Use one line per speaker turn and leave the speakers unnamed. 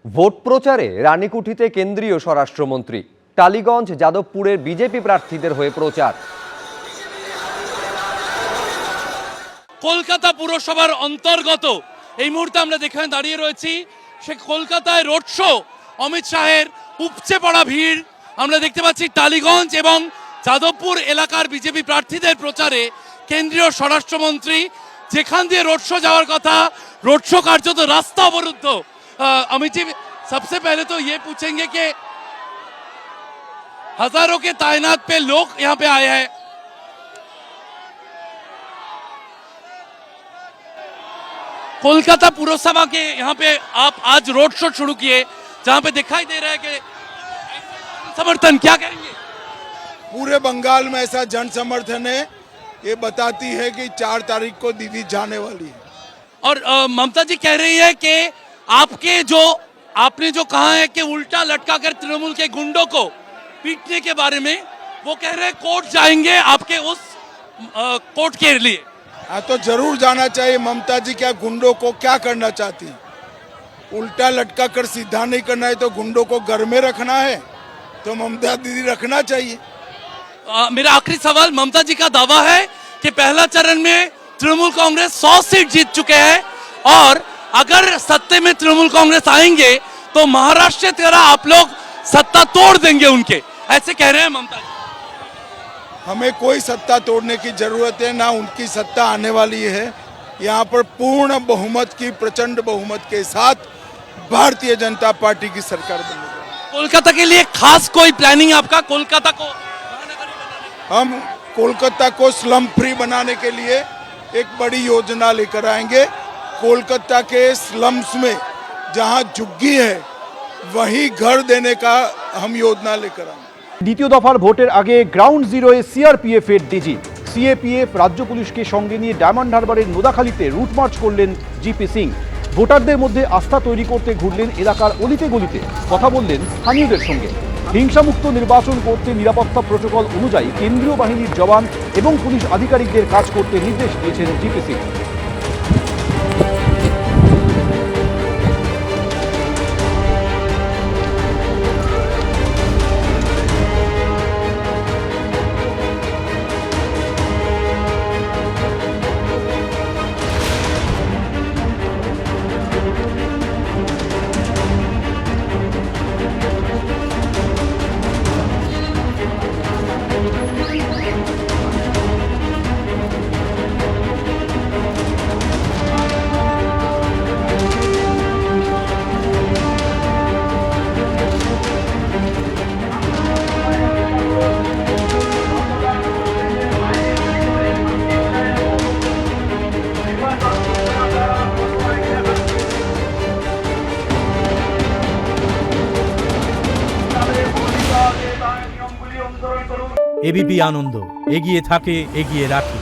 Vote প্রচারে রানীকুঠিতে কেন্দ্রীয় স্বরাষ্ট্রমন্ত্রী, টালিগঞ্জ যাদবপুরের বিজেপি প্রার্থীদের হয়ে প্রচার।
কলকাতা পুরসভার অন্তর্গত এই মুহূর্তে আমরা যেখানে দাঁড়িয়ে রয়েছি সে কলকাতায় রোড শো, অমিত শাহের উপচে পড়া ভিড় আমরা দেখতে পাচ্ছি। টালিগঞ্জ এবং যাদবপুর এলাকার বিজেপি প্রার্থীদের প্রচারে কেন্দ্রীয় স্বরাষ্ট্রমন্ত্রী, যেখান দিয়ে রোড শো যাওয়ার কথা, रोड शो कार्यत रास्ता अवरुद्ध। अमित जी, सबसे पहले तो ये पूछेंगे कि हजारों के तैनात पे लोग यहाँ पे आए हैं, कोलकाता पुरसभा के यहाँ पे आप आज रोड शो शुरू किए जहाँ पे दिखाई दे रहा है कि समर्थन, क्या कहेंगे?
पूरे बंगाल में ऐसा जन समर्थन है, ये बताती है कि 4 तारीख को दीदी जाने वाली है।
और ममता जी कह रही है कि आपने जो कहा है कि उल्टा लटका कर तृणमूल के गुंडों को पीटने के बारे में, वो कह रहे हैं कोर्ट जाएंगे आपके उस कोर्ट के लिए।
हाँ, तो जरूर जाना चाहिए। ममता जी क्या गुंडों को क्या करना चाहती? उल्टा लटका कर सीधा नहीं करना है, तो गुंडों को घर में रखना है, तो ममता दीदी रखना चाहिए।
मेरा आखिरी सवाल, ममता जी का दावा है कि पहला चरण में तृणमूल कांग्रेस 100 सीट जीत चुके हैं और अगर सत्ते में तृणमूल कांग्रेस आएंगे तो महाराष्ट्र की तरह आप लोग सत्ता तोड़ देंगे उनके, ऐसे कह रहे हैं ममता जी।
हमें कोई सत्ता तोड़ने की जरूरत है ना, उनकी सत्ता आने वाली है। यहाँ पर पूर्ण बहुमत की, प्रचंड बहुमत के साथ भारतीय जनता पार्टी की सरकार बनेगी।
कोलकाता के लिए खास कोई प्लानिंग आपका? कोलकाता को
हम कोलकाता को स्लम फ्री बनाने के लिए एक बड़ी योजना लेकर आएंगे। कोलकाता के स्लम्स में जहां झुग्गी है वहीं घर देने का हम योजना लेकर आएंगे।
দ্বিতীয় দফার ভোটের আগে গ্রাউন্ড জিরোয়ে সিআরপিএফ এর ডিজি, সিএপিএফ রাজ্য পুলিশকে সঙ্গে নিয়ে ডায়মন্ড হারবারের নোদাখালীতে রুট মার্চ করলেন জিপি সিং। ভোটারদের মধ্যে আস্থা তৈরি করতে ঘুরলেন এলাকার অলিতে গলিতে, কথা বললেন স্থানীয়দের সঙ্গে। হিংসামুক্ত নির্বাচন করতে নিরাপত্তা প্রোটোকল অনুযায়ী কেন্দ্রীয় বাহিনীর জওয়ান এবং পুলিশ আধিকারিকদের কাজ করতে নির্দেশ দিয়েছেন জিপি সিং।
এবিপি আনন্দ, এগিয়ে থাকে, এগিয়ে রাখে।